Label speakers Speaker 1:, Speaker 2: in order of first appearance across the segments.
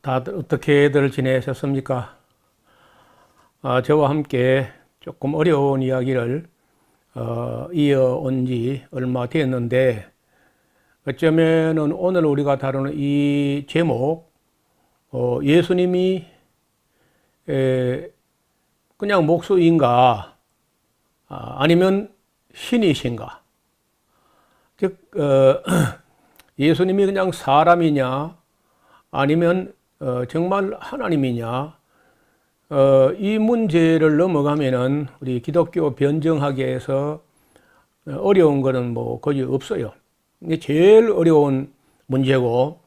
Speaker 1: 다들 어떻게들 지내셨습니까? 저와 함께 조금 어려운 이야기를 이어온 지 얼마 되었는데, 어쩌면은 오늘 우리가 다루는 이 제목, 예수님이 그냥 목수인가, 아니면 신이신가? 즉, 예수님이 그냥 사람이냐, 아니면 정말 하나님이냐, 이 문제를 넘어가면은 우리 기독교 변증학에서 어려운 거는 뭐 거의 없어요. 이게 제일 어려운 문제고,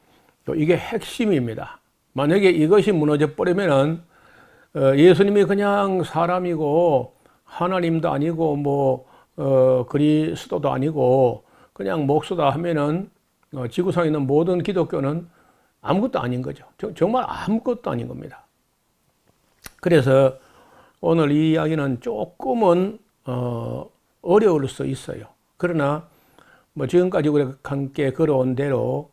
Speaker 1: 또 이게 핵심입니다. 만약에 이것이 무너져 버리면은 예수님이 그냥 사람이고 하나님도 아니고 뭐 그리스도도 아니고 그냥 목수다 하면은 지구상에 있는 모든 기독교는 아무것도 아닌 거죠. 정말 아무것도 아닌 겁니다. 그래서 오늘 이 이야기는 조금은 어려울 수 있어요. 그러나 뭐 지금까지 우리가 함께 걸어온 대로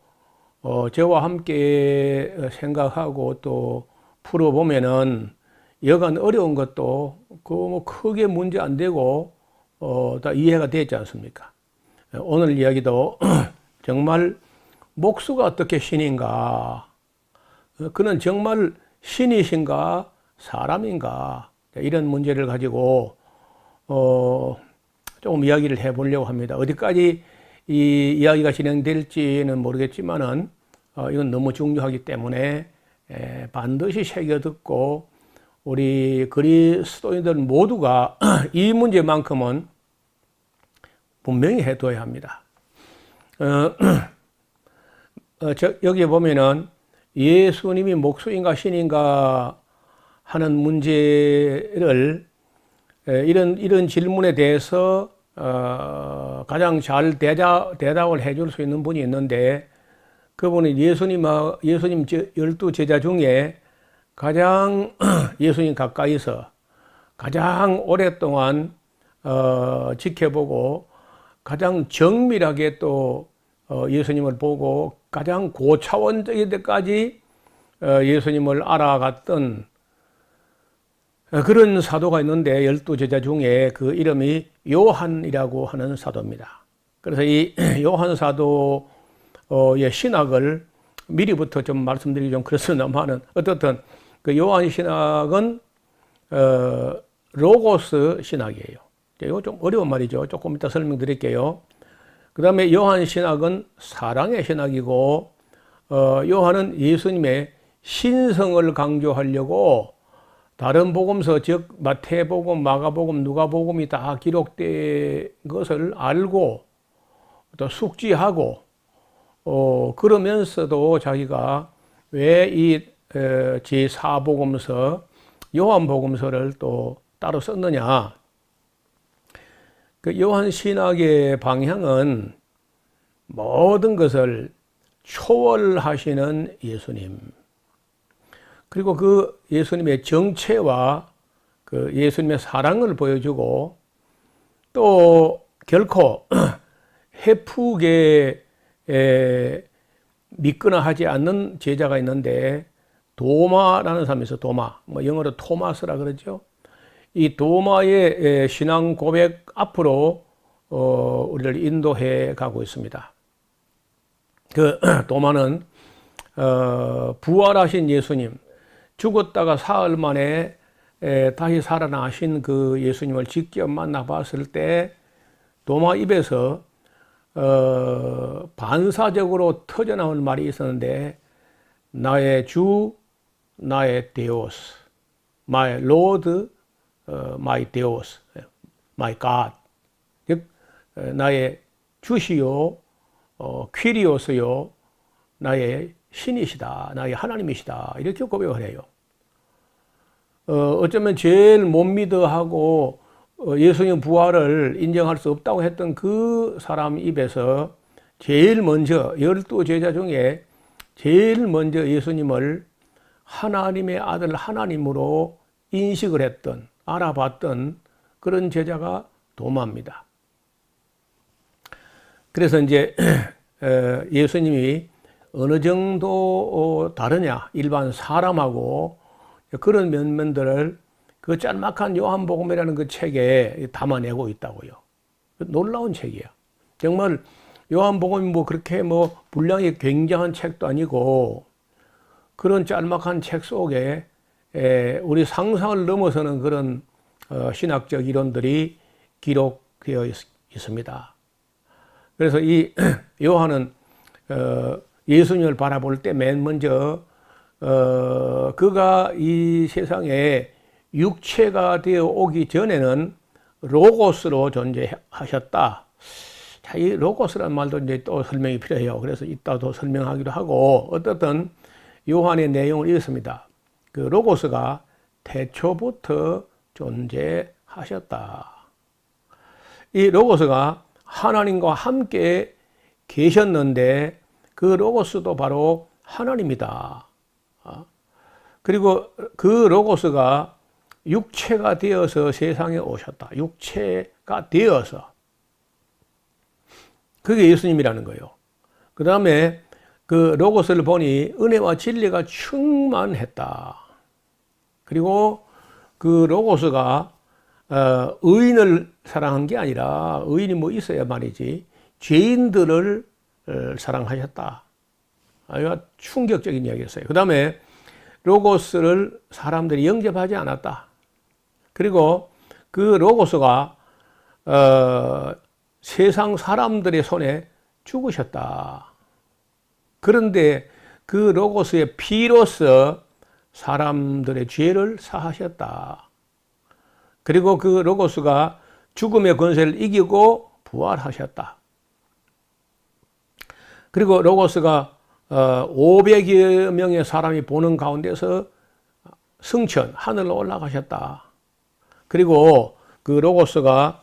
Speaker 1: 저와 함께 생각하고 또 풀어보면은 여간 어려운 것도 그 뭐 크게 문제 안 되고 다 이해가 되지 않습니까? 오늘 이야기도 정말 목수가 어떻게 신인가? 그는 정말 신이신가? 사람인가? 이런 문제를 가지고 조금 이야기를 해보려고 합니다. 어디까지 이 이야기가 진행될지는 모르겠지만은 이건 너무 중요하기 때문에 반드시 새겨 듣고 우리 그리스도인들 모두가 이 문제만큼은 분명히 해둬야 합니다. 여기 보면은 예수님이 목수인가 신인가 하는 문제를 이런 질문에 대해서 가장 잘 대답을 해줄 수 있는 분이 있는데, 그분은 예수님 12제자 중에 가장 예수님 가까이서 가장 오랫동안 지켜보고 가장 정밀하게 또 예수님을 보고 가장 고차원적인 데까지 예수님을 알아갔던 그런 사도가 있는데, 12제자 중에 그 이름이 요한이라고 하는 사도입니다. 그래서 이 요한 사도의 신학을 미리부터 좀 말씀드리기 좀 그렇습니다만은, 어떻든 그 요한 신학은 로고스 신학이에요. 이거 좀 어려운 말이죠. 조금 이따 설명드릴게요. 그 다음에 요한 신학은 사랑의 신학이고, 요한은 예수님의 신성을 강조하려고 다른 복음서, 즉 마태복음, 마가복음, 누가복음이 다 기록된 것을 알고 또 숙지하고 그러면서도 자기가 왜 이 제4복음서 요한복음서를 또 따로 썼느냐. 그 요한 신학의 방향은 모든 것을 초월하시는 예수님, 그리고 그 예수님의 정체와 그 예수님의 사랑을 보여주고, 또 결코 해프게 믿거나 하지 않는 제자가 있는데, 도마라는 사람이 있어요. 도마, 뭐 영어로 토마스라 그러죠. 이 도마의 신앙 고백 앞으로 우리를 인도해 가고 있습니다. 그 도마는 부활하신 예수님, 죽었다가 사흘 만에 다시 살아나신 그 예수님을 직접 만나봤을 때 도마 입에서 반사적으로 터져나올 말이 있었는데, 나의 주, 나의 데오스, my Lord, my Deus, my God. 즉 나의 주시요, 퀴리오스요, 나의 신이시다, 나의 하나님이시다, 이렇게 고백을 해요. 어쩌면 제일 못 믿어하고 예수님 부활을 인정할 수 없다고 했던 그 사람 입에서 제일 먼저 12제자 중에 제일 먼저 예수님을 하나님의 아들 하나님으로 인식을 했던, 알아봤던 그런 제자가 도마입니다. 그래서 이제 예수님이 어느 정도 다르냐, 일반 사람하고, 그런 면면들을 그 짤막한 요한복음이라는 그 책에 담아내고 있다고요. 놀라운 책이야. 정말 요한복음이 뭐 그렇게 뭐 분량이 굉장한 책도 아니고, 그런 짤막한 책 속에 우리 상상을 넘어서는 그런 신학적 이론들이 기록되어 있습니다. 그래서 이 요한은 예수님을 바라볼 때 맨 먼저 그가 이 세상에 육체가 되어 오기 전에는 로고스로 존재하셨다. 자, 이 로고스라는 말도 이제 또 설명이 필요해요. 그래서 이따도 설명하기도 하고, 어떻든 요한의 내용을 읽었습니다. 그 로고스가 태초부터 존재하셨다. 이 로고스가 하나님과 함께 계셨는데 그 로고스도 바로 하나님이다. 그리고 그 로고스가 육체가 되어서 세상에 오셨다. 육체가 되어서. 그게 예수님이라는 거예요. 그 다음에 그 로고스를 보니 은혜와 진리가 충만했다. 그리고 그 로고스가 의인을 사랑한 게 아니라, 의인이 뭐 있어야 말이지, 죄인들을 사랑하셨다. 아주 충격적인 이야기였어요. 그 다음에 로고스를 사람들이 영접하지 않았다. 그리고 그 로고스가 세상 사람들의 손에 죽으셨다. 그런데 그 로고스의 피로서 사람들의 죄를 사하셨다. 그리고 그 로고스가 죽음의 권세를 이기고 부활하셨다. 그리고 로고스가 500여 명의 사람이 보는 가운데서 승천, 하늘로 올라가셨다. 그리고 그 로고스가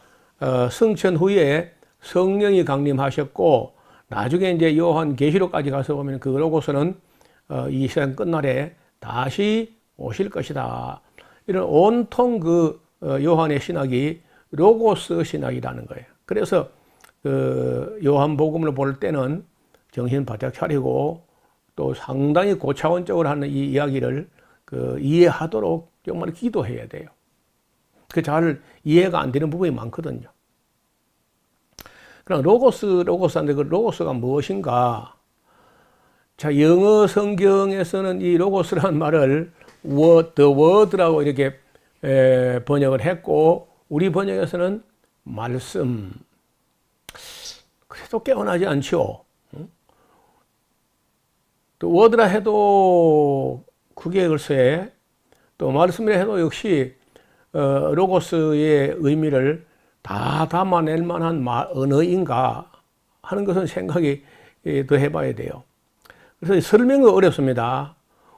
Speaker 1: 승천 후에 성령이 강림하셨고, 나중에 이제 요한 계시록까지 가서 보면 그 로고스는 이 세상 끝날에 다시 오실 것이다. 이런 온통 그 요한의 신학이 로고스 신학이라는 거예요. 그래서 그 요한복음을 볼 때는 정신 바짝 차리고 또 상당히 고차원적으로 하는 이 이야기를 이해하도록 정말 기도해야 돼요. 그 잘 이해가 안 되는 부분이 많거든요. 그럼 로고스인데 그 로고스가 무엇인가? 자, 영어 성경에서는 이 로고스라는 말을 the word라고 이렇게 번역을 했고, 우리 번역에서는 말씀. 그래도 깨어나지 않죠. 또 word라 해도 그게 글쎄, 또 말씀이라 해도 역시 로고스의 의미를 다 담아낼 만한 언어인가 하는 것은 생각이 더 해봐야 돼요. 그래서 설명은 어렵습니다.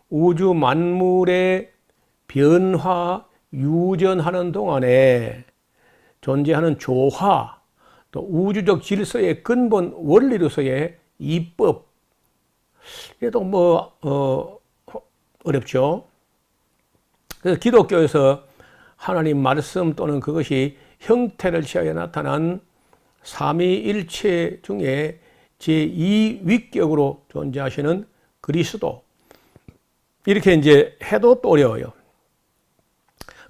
Speaker 1: 우주 만물의 변화, 유전하는 동안에 존재하는 조화, 또 우주적 질서의 근본 원리로서의 이법. 그래도 뭐 어렵죠. 그래서 기독교에서 하나님 말씀 또는 그것이 형태를 취하여 나타난 삼위일체 중에 제2위격으로 존재하시는 그리스도, 이렇게 이제 해도 또 어려워요.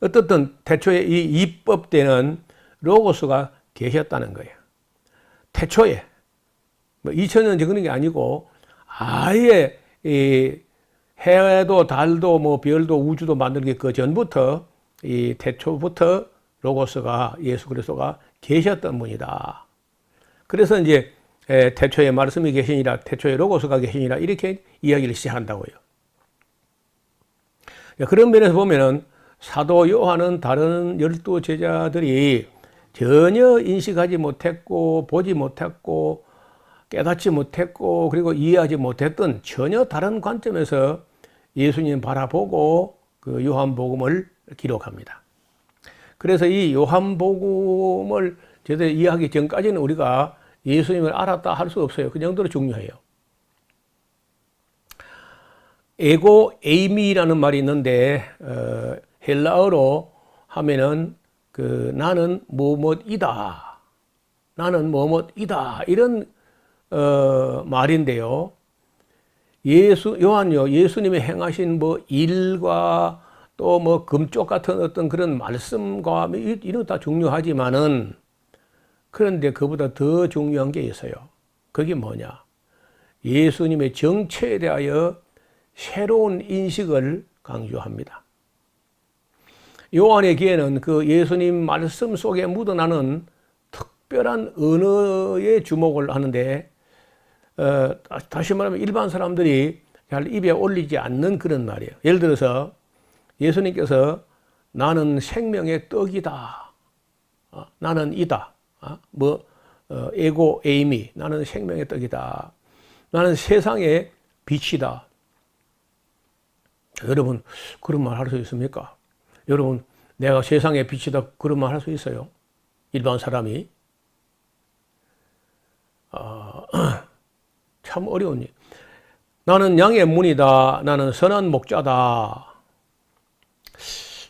Speaker 1: 어떻든 태초에 이 이법 때는 로고스가 계셨다는 거예요. 태초에 뭐 2000년 전 그런 게 아니고, 아예 이 해도 달도 뭐 별도 우주도 만들기 그 전부터, 이 태초부터 로고스가, 예수 그리스도가 계셨던 분이다. 그래서 이제 태초에 말씀이 계시니라, 태초에 로고스가 계시니라, 이렇게 이야기를 시작한다고요. 그런 면에서 보면은 사도 요한은 다른 12 제자들이 전혀 인식하지 못했고, 보지 못했고, 깨닫지 못했고, 그리고 이해하지 못했던 전혀 다른 관점에서 예수님 바라보고 그 요한복음을 기록합니다. 그래서 이 요한복음을 제대로 이해하기 전까지는 우리가 예수님을 알았다 할 수 없어요. 그 정도로 중요해요. 에고 에이미라는 말이 있는데, 헬라어로 하면은 나는 뭐뭐이다, 나는 뭐뭐이다, 이런 말인데요. 요한요, 예수님이 행하신 뭐 일과 또 뭐 금쪽 같은 어떤 그런 말씀과 이런 거 다 중요하지만은, 그런데 그보다 더 중요한 게 있어요. 그게 뭐냐? 예수님의 정체에 대하여 새로운 인식을 강조합니다. 요한의 귀에는 그 예수님 말씀 속에 묻어나는 특별한 언어에 주목을 하는데, 다시 말하면 일반 사람들이 잘 입에 올리지 않는 그런 말이에요. 예를 들어서 예수님께서 나는 생명의 떡이다. 나는 이다. 에고 에이미. 나는 생명의 떡이다. 나는 세상의 빛이다. 여러분, 그런 말 할 수 있습니까? 여러분, 내가 세상의 빛이다. 그런 말 할 수 있어요? 일반 사람이? 참 어려운 일. 나는 양의 문이다. 나는 선한 목자다.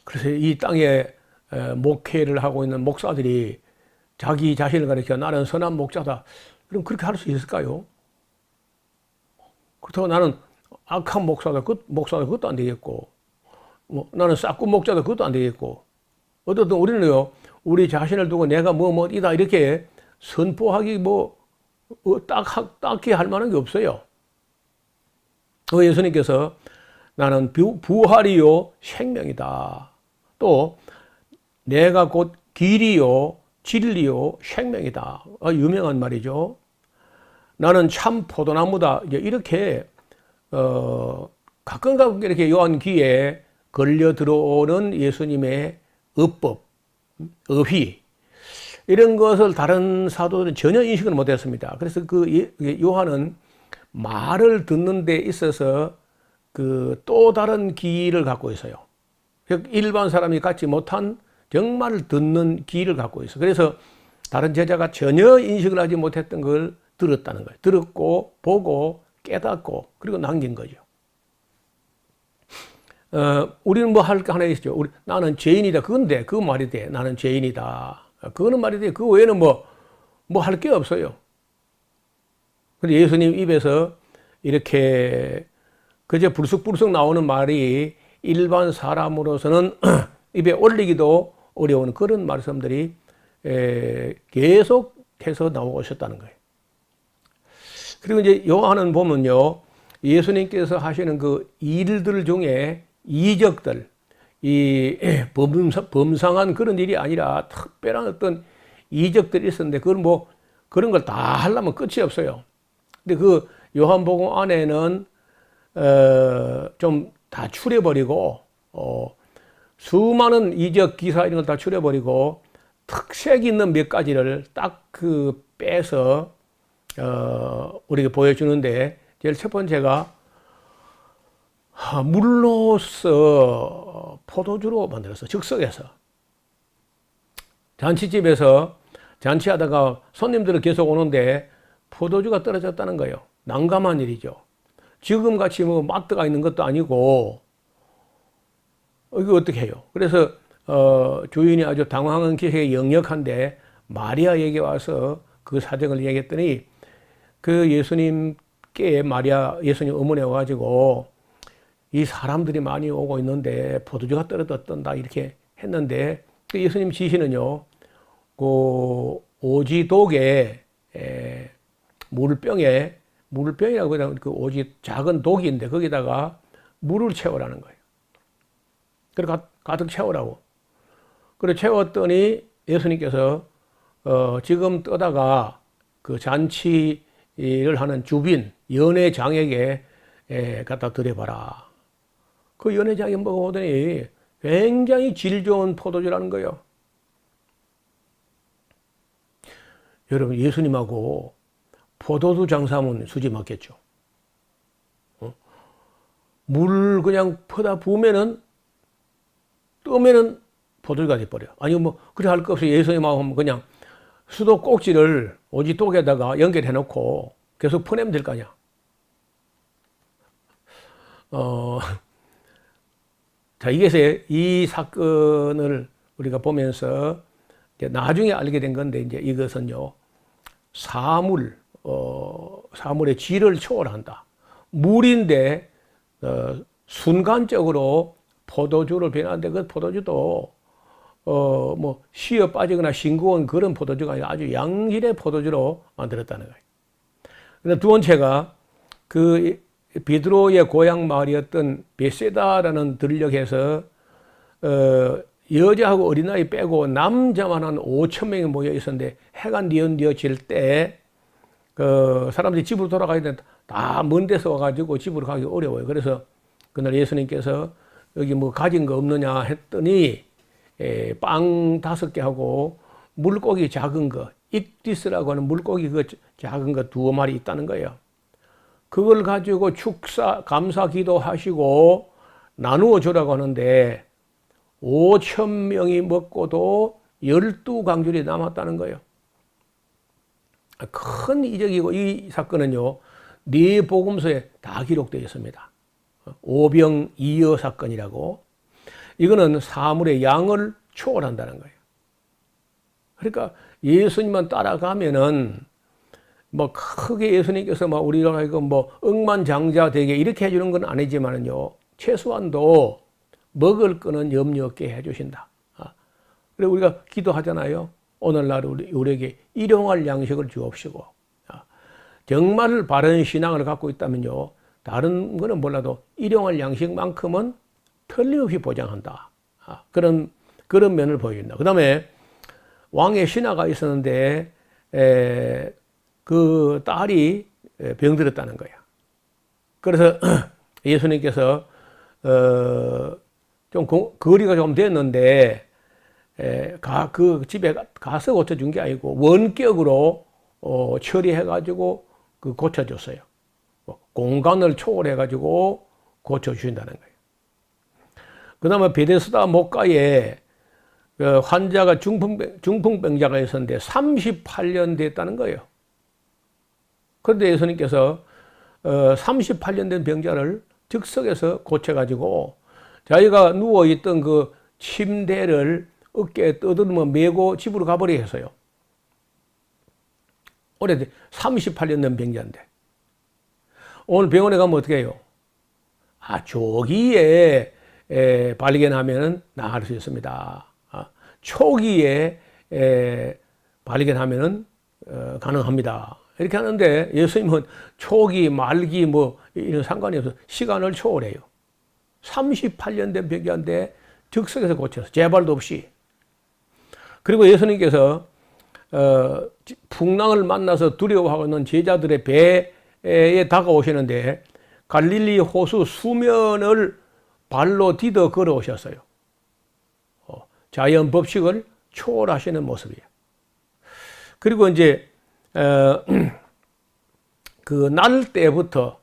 Speaker 1: 그래서 이 땅에 목회를 하고 있는 목사들이 자기 자신을 가리켜 나는 선한 목자다. 그럼 그렇게 할 수 있을까요? 그렇다고 나는 악한 목사다. 그것도 안 되겠고, 나는 싹군 목자다. 그것도 안 되겠고. 어쨌든 우리는요, 우리 자신을 두고 내가 이다 이렇게 선포하기 딱히 할 만한 게 없어요. 예수님께서 나는 부활이요 생명이다. 또 내가 곧 길이요 진리요 생명이다. 유명한 말이죠. 나는 참 포도나무다. 이렇게 가끔 이렇게 요한 귀에 걸려 들어오는 예수님의 어법, 어휘, 이런 것을 다른 사도들은 전혀 인식을 못했습니다. 그래서 요한은 말을 듣는 데 있어서 또 다른 귀를 갖고 있어요. 일반 사람이 갖지 못한 정말 듣는 귀를 갖고 있어요. 그래서 다른 제자가 전혀 인식을 하지 못했던 걸 들었다는 거예요. 들었고, 보고, 깨닫고, 그리고 남긴 거죠. 우리는 할 거 하나 있죠. 나는 죄인이다. 그건데, 그 말이 돼. 나는 죄인이다. 그거는 말이 돼. 그 외에는 할 게 없어요. 근데 예수님 입에서 이렇게 그저 불쑥불쑥 나오는 말이 일반 사람으로서는 입에 올리기도 어려운 그런 말씀들이 계속해서 나오고 있었다는 거예요. 그리고 이제 요한은 보면요, 예수님께서 하시는 그 일들 중에 이적들, 이 범상한 그런 일이 아니라 특별한 어떤 이적들이 있었는데, 그런 걸 다 하려면 끝이 없어요. 근데 그 요한복음 안에는 좀 다 추려버리고, 수많은 이적 기사 이런 걸 다 추려버리고, 특색 있는 몇 가지를 딱 빼서 우리에게 보여주는데, 제일 첫 번째가 물로서 포도주로 만들었어. 즉석에서. 잔치집에서 잔치하다가 손님들이 계속 오는데 포도주가 떨어졌다는 거예요. 난감한 일이죠. 지금같이 마트가 있는 것도 아니고, 이거 어떻게 해요? 그래서 주인이 아주 당황한 기색에 역력한데 마리아에게 와서 그 사정을 얘기했더니, 예수님께 예수님 어머니 와가지고 이 사람들이 많이 오고 있는데 포도주가 떨어졌단다 이렇게 했는데, 예수님 지시는요, 오지독에 물병이라고 그냥 오지 작은 독인데 거기다가 물을 채우라는 거예요. 그래 가득 채우라고. 그래 채웠더니 예수님께서 지금 떠다가 그 잔치를 하는 주빈 연회장에게 갖다 드려봐라. 그 연회장이 먹어보더니 굉장히 질 좋은 포도주라는 거예요. 여러분, 예수님하고 포도주 장사하면 수지 맞겠죠. 물 그냥 퍼다 부으면은, 뜨면은 포도주가 돼버려. 아니 그래 할 거 없이 예수님하고 그냥 수도 꼭지를 오지독에다가 연결해 놓고 계속 퍼내면 될 거 아니야. 자, 이 사건을 우리가 보면서 이제 나중에 알게 된 건데, 이제 이것은요, 사물의 질을 초월한다. 물인데 순간적으로 포도주를 변하는데 그 포도주도 뭐 쉬어 빠지거나 싱거운 그런 포도주가 아니라 아주 양질의 포도주로 만들었다는 거예요. 그다음 두 번째가 그 베드로의 고향 마을이었던 베세다라는 들녘에서 여자하고 어린아이 빼고 남자만 한 5천 명이 모여 있었는데 해가 뉘어질 때 그 사람들이 집으로 돌아가야 되는데 다 먼 데서 와가지고 집으로 가기 어려워요. 그래서 그날 예수님께서 여기 뭐 가진 거 없느냐 했더니 빵 5개 하고 물고기 작은 거 익디스라고 하는 물고기 그 작은 거 2마리 있다는 거예요. 그걸 가지고 감사 기도하시고 나누어 주라고 하는데 5천 명이 먹고도 12강줄이 남았다는 거예요. 큰 이적이고 이 사건은요 4복음서에 다 기록되어 있습니다. 오병이어 사건이라고. 이거는 사물의 양을 초월한다는 거예요. 그러니까 예수님만 따라가면은 뭐 크게 예수님께서 막 우리가 이거 뭐 억만장자 되게 이렇게 해주는 건 아니지만은요 최소한도 먹을 거는 염려 없게 해주신다. 그리고 우리가 기도하잖아요. 오늘날 우리에게 일용할 양식을 주옵시고. 정말 바른 신앙을 갖고 있다면요 다른 거는 몰라도 일용할 양식만큼은 틀림없이 보장한다. 그런 면을 보여준다. 그 다음에 왕의 신하가 있었는데 그 딸이 병들었다는 거야. 그래서 예수님께서 좀 거리가 좀 됐는데 그 집에 가서 고쳐준 게 아니고 원격으로 처리해가지고 그 고쳐줬어요. 공간을 초월해가지고 고쳐주신다는 거예요. 그 다음에 베데스다 목가에 환자가 중풍병자가 있었는데 38년 됐다는 거예요. 그런데 예수님께서 38년 된 병자를 즉석에서 고쳐가지고 자기가 누워있던 그 침대를 어깨에 떠들며 메고 집으로 가버리게 했어요. 오래돼 38년 된 병자인데 오늘 병원에 가면 어떻게 해요? 조기에 발견하면 나을 수 있습니다. 초기에 발견하면 가능합니다. 이렇게 하는데 예수님은 초기, 말기 뭐 이런 상관이 없어 시간을 초월해요. 38년 된 병자인데 즉석에서 고쳐서 재발도 없이. 그리고 예수님께서 풍랑을 만나서 두려워하고 있는 제자들의 배에 다가오시는데 갈릴리 호수 수면을 발로 디뎌 걸어오셨어요. 자연 법칙을 초월하시는 모습이에요. 그리고 이제 그 날 때부터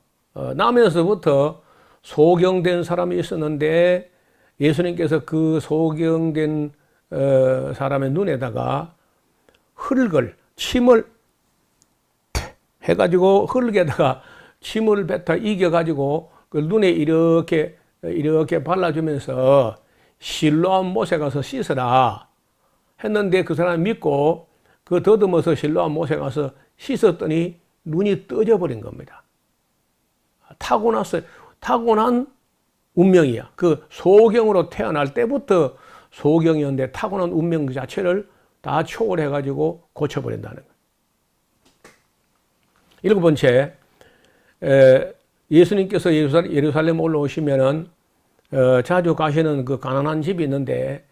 Speaker 1: 나면서부터 소경된 사람이 있었는데 예수님께서 그 소경된 사람의 눈에다가 침을 해가지고 흙에다가 침을 뱉어 이겨가지고 그 눈에 이렇게 발라주면서 실로암 못에 가서 씻어라 했는데 그 사람이 믿고 그 더듬어서 실로암 못에 가서 씻었더니 눈이 떠져 버린 겁니다. 타고난 운명이야. 그 소경으로 태어날 때부터 소경이었는데 타고난 운명 그 자체를 다 초월해가지고 고쳐버린다는 거예요. 7번째, 예수님께서 예루살렘 올라오시면은 자주 가시는 그 가난한 집이 있는데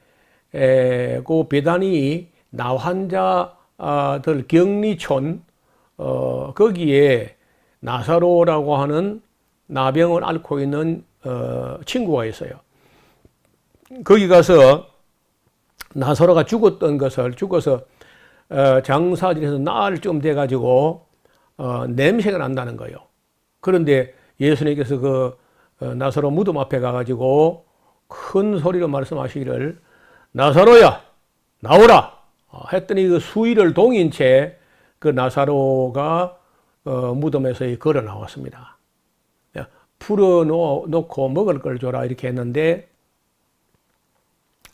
Speaker 1: 그 베다니 나환자들 격리촌 거기에 나사로라고 하는 나병을 앓고 있는 친구가 있어요. 거기 가서 나사로가 죽어서 장사진에서 나흘 좀 돼가지고 냄새가 난다는 거예요. 그런데 예수님께서 그 나사로 무덤 앞에 가가지고 큰 소리로 말씀하시기를 나사로야 나오라 했더니 그 수의를 동인 채 그 나사로가 무덤에서 걸어 나왔습니다. 풀어놓고 먹을 걸 줘라 이렇게 했는데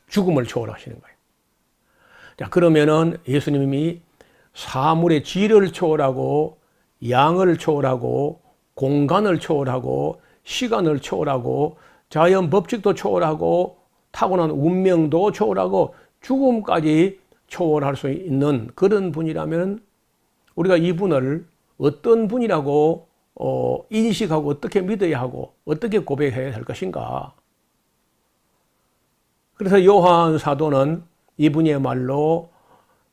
Speaker 1: 죽음을 초월하시는 거예요. 자, 그러면은 예수님이 사물의 질을 초월하고 양을 초월하고 공간을 초월하고 시간을 초월하고 자연 법칙도 초월하고 타고난 운명도 초월하고 죽음까지 초월할 수 있는 그런 분이라면 우리가 이분을 어떤 분이라고 인식하고 어떻게 믿어야 하고 어떻게 고백해야 할 것인가. 그래서 요한 사도는 이분이야말로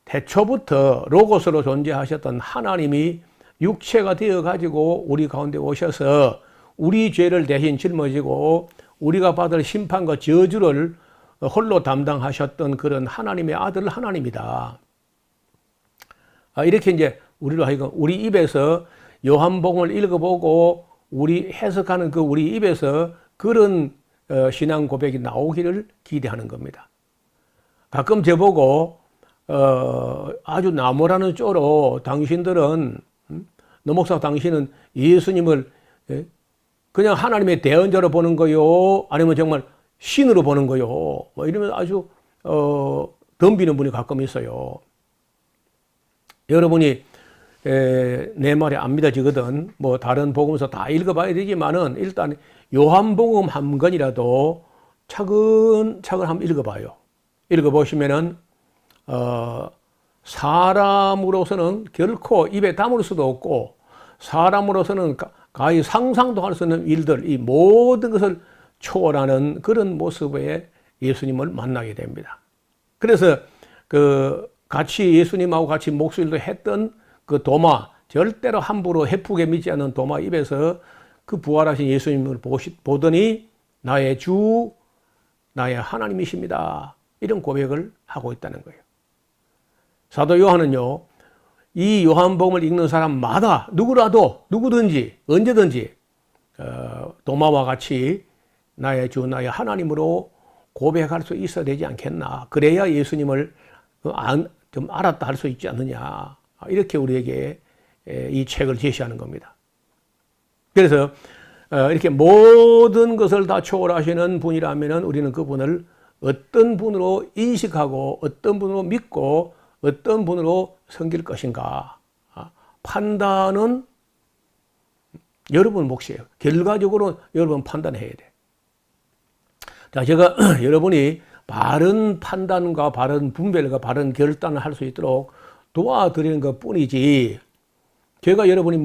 Speaker 1: 태초부터 로고스로 존재하셨던 하나님이 육체가 되어 가지고 우리 가운데 오셔서 우리 죄를 대신 짊어지고 우리가 받을 심판과 저주를 홀로 담당하셨던 그런 하나님의 아들 하나님이다. 이렇게 이제 우리로 하여금 우리 입에서 요한복음을 읽어보고 우리 해석하는 그 우리 입에서 그런 신앙 고백이 나오기를 기대하는 겁니다. 가끔 저보고 아주 나무라는 쪼로 당신들은 너 목사 당신은 예수님을 그냥 하나님의 대언자로 보는 거요 아니면 정말 신으로 보는 거요 뭐 이러면 아주 덤비는 분이 가끔 있어요. 여러분이 내 말이 안 믿어지거든 뭐 다른 복음서 다 읽어봐야 되지만은 일단 요한복음 한 권이라도 차근차근 한번 읽어봐요. 읽어보시면은 사람으로서는 결코 입에 담을 수도 없고 사람으로서는 가히 상상도 할 수 없는 일들, 이 모든 것을 초월하는 그런 모습의 예수님을 만나게 됩니다. 그래서 같이 예수님하고 같이 목수일도 했던 그 도마, 절대로 함부로 해프게 믿지 않는 도마 입에서 그 부활하신 예수님을 보더니 나의 주, 나의 하나님이십니다. 이런 고백을 하고 있다는 거예요. 사도 요한은요, 이 요한복음을 읽는 사람마다 누구라도 누구든지 언제든지 도마와 같이 나의 주 나의 하나님으로 고백할 수 있어야 되지 않겠나. 그래야 예수님을 좀 알았다 할 수 있지 않느냐. 이렇게 우리에게 이 책을 제시하는 겁니다. 그래서 이렇게 모든 것을 다 초월하시는 분이라면 우리는 그분을 어떤 분으로 인식하고 어떤 분으로 믿고 어떤 분으로 섬길 것인가. 판단은 여러분 몫이에요. 결과적으로 여러분 판단해야 돼. 자, 제가 여러분이 바른 판단과 바른 분별과 바른 결단을 할 수 있도록 도와드리는 것 뿐이지, 제가 여러분이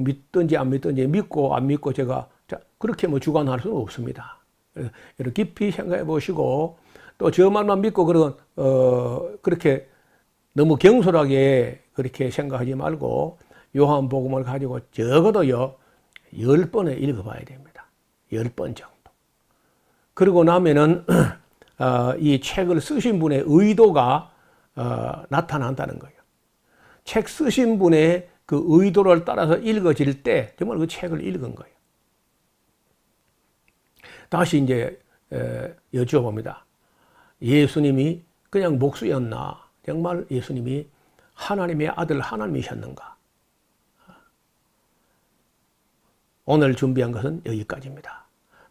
Speaker 1: 믿든지 안 믿든지 믿고 안 믿고 제가 그렇게 주관할 수는 없습니다. 여러분 깊이 생각해 보시고 또 저 말만 믿고 그렇게 너무 경솔하게 그렇게 생각하지 말고 요한복음을 가지고 적어도요 10번을 읽어봐야 됩니다. 10번 정도. 그러고 나면은 이 책을 쓰신 분의 의도가 나타난다는 거예요. 책 쓰신 분의 그 의도를 따라서 읽어질 때 정말 그 책을 읽은 거예요. 다시 이제 여쭈어봅니다. 예수님이 그냥 목수였나? 정말 예수님이 하나님의 아들 하나님이셨는가? 오늘 준비한 것은 여기까지입니다.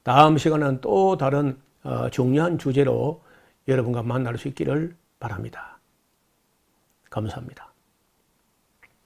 Speaker 1: 다음 시간은 또 다른 중요한 주제로 여러분과 만날 수 있기를 바랍니다. 감사합니다.